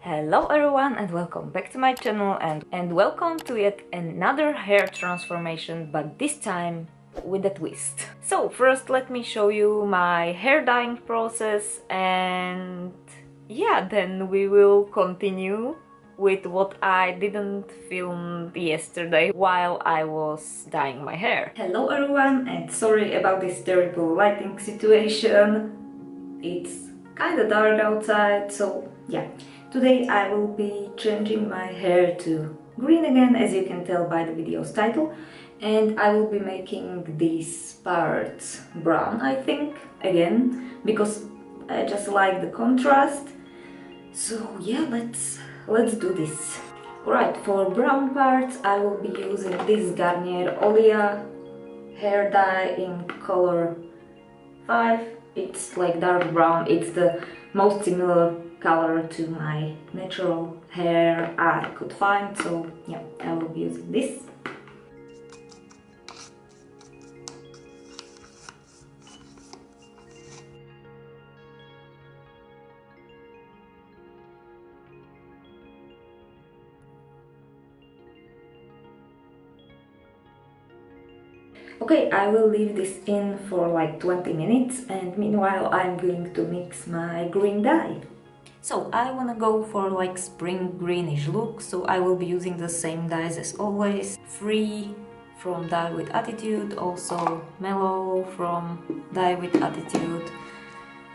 Hello everyone and welcome back to my channel and welcome to yet another hair transformation, but this time with a twist. So first let me show you my hair dyeing process, and yeah, then we will continue with what I didn't film yesterday while I was dyeing my hair. Hello everyone, and sorry about this terrible lighting situation. It's kinda dark outside, so yeah. Today I will be changing my hair to green again, as you can tell by the video's title, and I will be making these parts brown, I think, again, because I just like the contrast. So yeah, let's do this. Alright, for brown parts I will be using this Garnier Olia hair dye in color 5. It's like dark brown, it's the most similar color to my natural hair I could find, so yeah, I will be using this. Okay, I will leave this in for like 20 minutes, and meanwhile I'm going to mix my green dye. So I wanna go for like spring greenish look, so I will be using the same dyes as always. Free from Dye with Attitude, also Mellow from Dye with Attitude.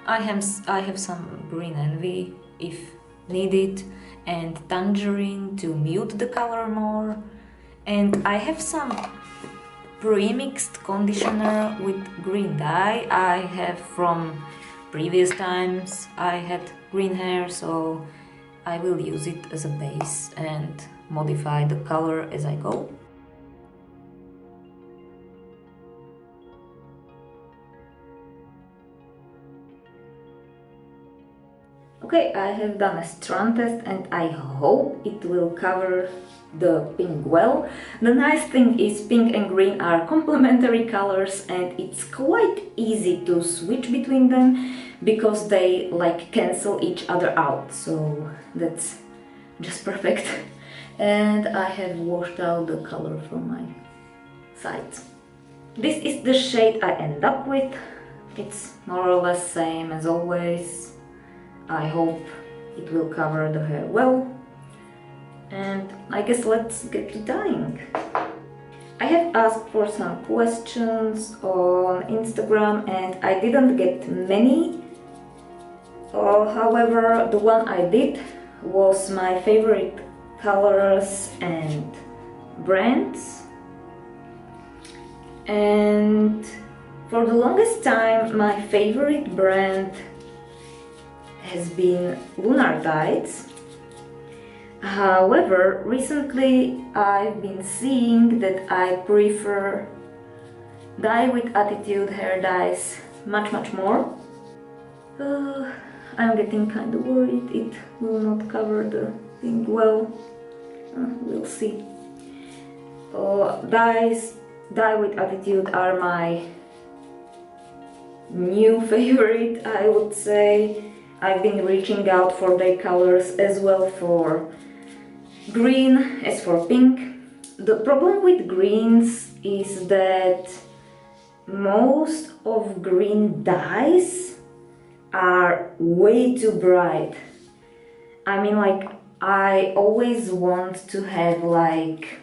I have some Green Envy if needed, and Tangerine to mute the color more. And I have some pre-mixed conditioner with green dye I have from previous times. I had green hair, so I will use it as a base and modify the color as I go. Okay, I have done a strand test and I hope it will cover the pink well. The nice thing is pink and green are complementary colors and it's quite easy to switch between them because they like cancel each other out, so that's just perfect. And I have washed out the color from my sides. This is the shade I end up with. It's more or less same as always. I hope it will cover the hair well, and I guess let's get to dyeing. I have asked for some questions on Instagram and I didn't get many. However, the one I did was my favorite colors and brands, and for the longest time my favorite brand has been Lunar Dyes. However, recently I've been seeing that I prefer Dye with Attitude hair dyes much more. I'm getting kind of worried it will not cover the thing well. We'll see. Dye with Attitude are my new favorite, I would say. I've been reaching out for their colors as well for green as for pink. The problem with greens is that most of green dyes are way too bright. I mean, like, I always want to have like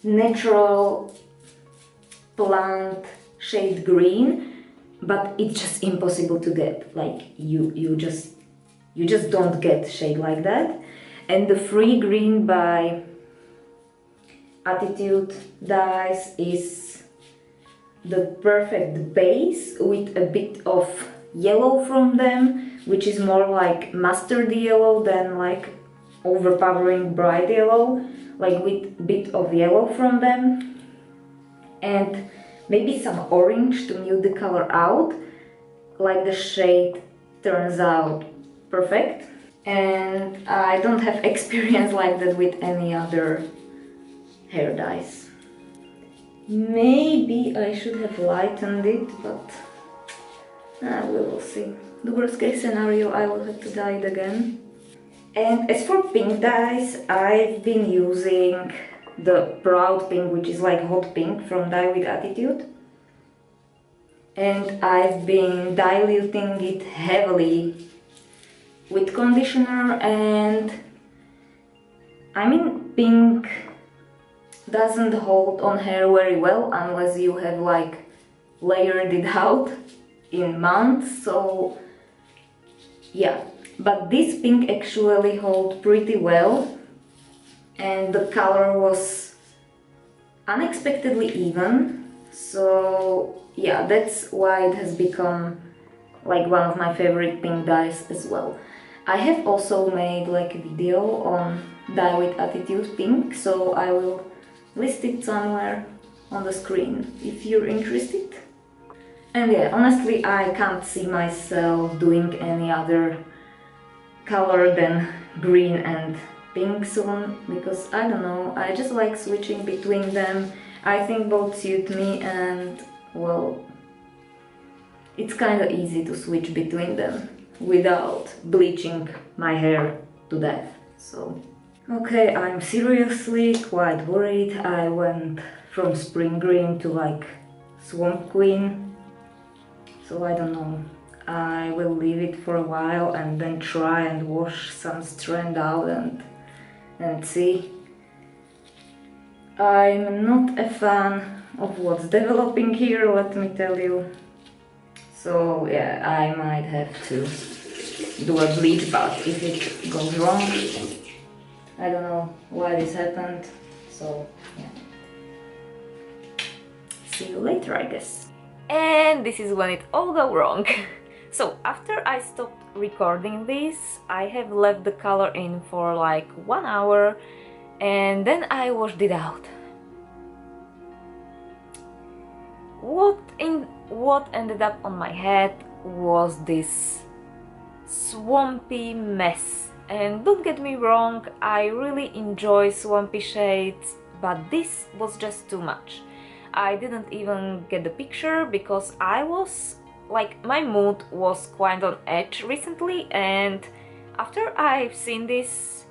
natural plant shade green, but it's just impossible to get. Like you just don't get shade like that. And the Free Green by Attitude dyes is the perfect base with a bit of yellow from them, which is more like mustard yellow than like overpowering bright yellow, like with a bit of yellow from them, and maybe some orange to mute the color out. Like, the shade turns out perfect, and I don't have experience like that with any other hair dyes. Maybe I should have lightened it, but we will see. the worst case scenario, I will have to dye it again. And as for pink dyes, I've been using the Proud Pink, which is like hot pink from Dye with Attitude. And I've been diluting it heavily with conditioner, and I mean, pink doesn't hold on hair very well unless you have like layered it out in months, so yeah. But this pink actually holds pretty well, and the color was unexpectedly even, so yeah, that's why it has become like one of my favorite pink dyes as well. I have also made like a video on Dye with Attitude pink, so I will list it somewhere on the screen if you're interested. And yeah, honestly, I can't see myself doing any other color than green and pink soon, because I don't know, I just like switching between them. I think both suit me, and well, it's kind of easy to switch between them without bleaching my hair to death. So okay, I'm seriously quite worried. I went from spring green to like swamp queen, so I don't know. I will leave it for a while and then try and wash some strand out and see. I'm not a fan of what's developing here, let me tell you. So yeah, I might have to do a bleach bath if it goes wrong. I don't know why this happened, so yeah. See you later, I guess. And this is when it all go wrong. So after I stopped recording this, I have left the color in for like 1 hour, and then I washed it out. What ended up on my head was this swampy mess. And don't get me wrong, I really enjoy swampy shades, but this was just too much. I didn't even get the picture because I was like, my mood was quite on edge recently, and after I've seen this,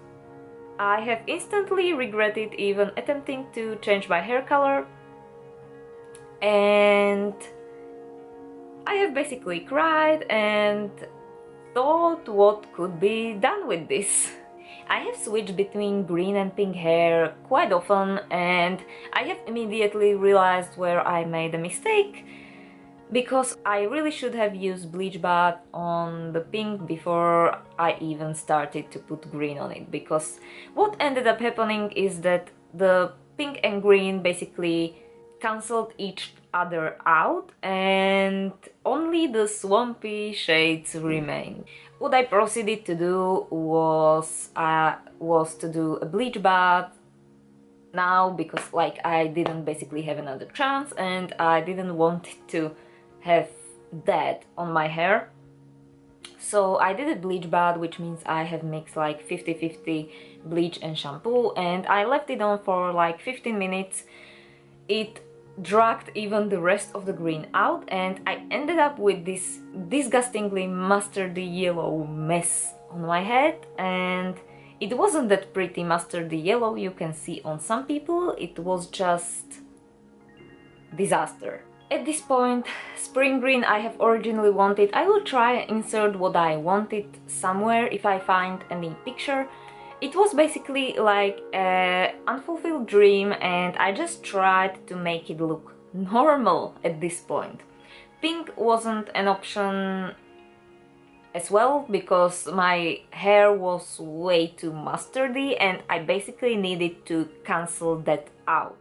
I have instantly regretted even attempting to change my hair color, and I have basically cried and thought what could be done with this. I have switched between green and pink hair quite often, and I have immediately realized where I made a mistake, because I really should have used bleach bath on the pink before I even started to put green on it, because what ended up happening is that the pink and green basically cancelled each other out and only the swampy shades remain. What I proceeded to do was to do a bleach bath now, because like I didn't basically have another chance and I didn't want to have that on my hair. So I did a bleach bath, which means I have mixed like 50-50 bleach and shampoo, and I left it on for like 15 minutes. It dragged even the rest of the green out, and I ended up with this disgustingly mustardy yellow mess on my head. And it wasn't that pretty mustardy yellow you can see on some people, it was just disaster. At this point, spring green I have originally wanted. I will try and insert what I wanted somewhere if I find any picture. It was basically like an unfulfilled dream, and I just tried to make it look normal at this point. Pink wasn't an option as well, because my hair was way too mustardy and I basically needed to cancel that out.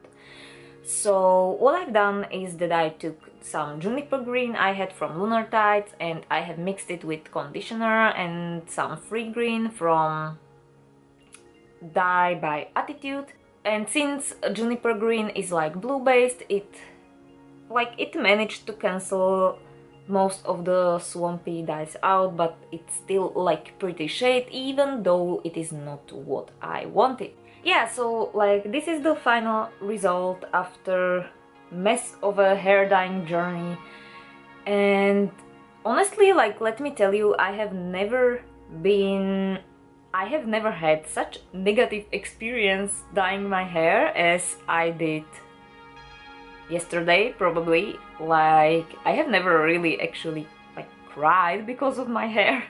So what I've done is that I took some juniper green I had from Lunar Tides, and I have mixed it with conditioner and some free green from Dye by Attitude. And since juniper green is like blue based, it managed to cancel most of the swampy dyes out, but it's still like pretty shade, even though it is not what I wanted. Yeah, so like this is the final result after mess of a hair dyeing journey, and honestly, like, let me tell you, I have never had such negative experience dyeing my hair as I did yesterday, probably. Like, I have never really actually like cried because of my hair,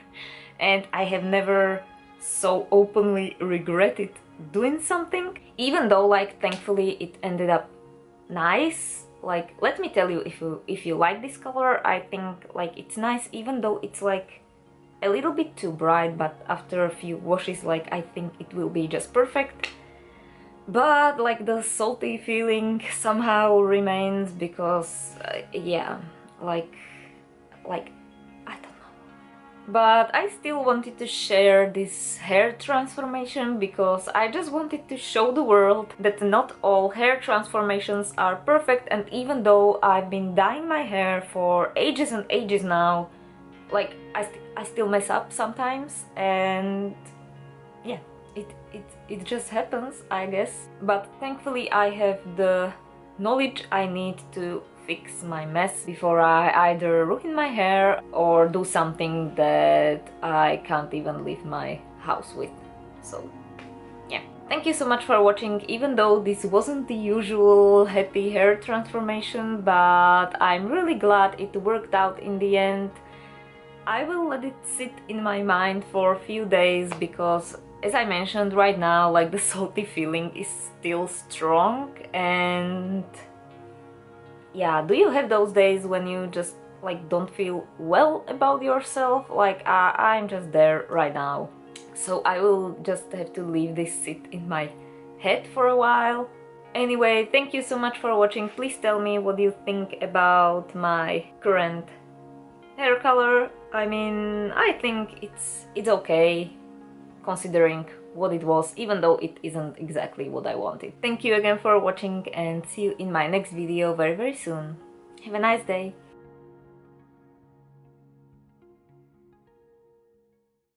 and I have never so openly regretted doing something, even though, like, thankfully it ended up nice. Like, let me tell you, if you like this color, I think like it's nice, even though it's like a little bit too bright, but after a few washes, like, I think it will be just perfect. But like the salty feeling somehow remains because yeah, like I don't know. But I still wanted to share this hair transformation because I just wanted to show the world that not all hair transformations are perfect, and even though I've been dyeing my hair for ages and ages now, like I still mess up sometimes, and yeah, it just happens, I guess. But thankfully I have the knowledge I need to fix my mess before I either ruin my hair or do something that I can't even leave my house with. So yeah, thank you so much for watching, even though this wasn't the usual happy hair transformation, but I'm really glad it worked out in the end. I will let it sit in my mind for a few days because, as I mentioned, right now, like, the salty feeling is still strong. And yeah, do you have those days when you just like don't feel well about yourself? Like, I'm just there right now. So I will just have to leave this sit in my head for a while. Anyway, thank you so much for watching. Please tell me what you think about my current hair color. I mean, I think it's okay considering what it was, even though it isn't exactly what I wanted. Thank you again for watching, and see you in my next video very soon. Have a nice day!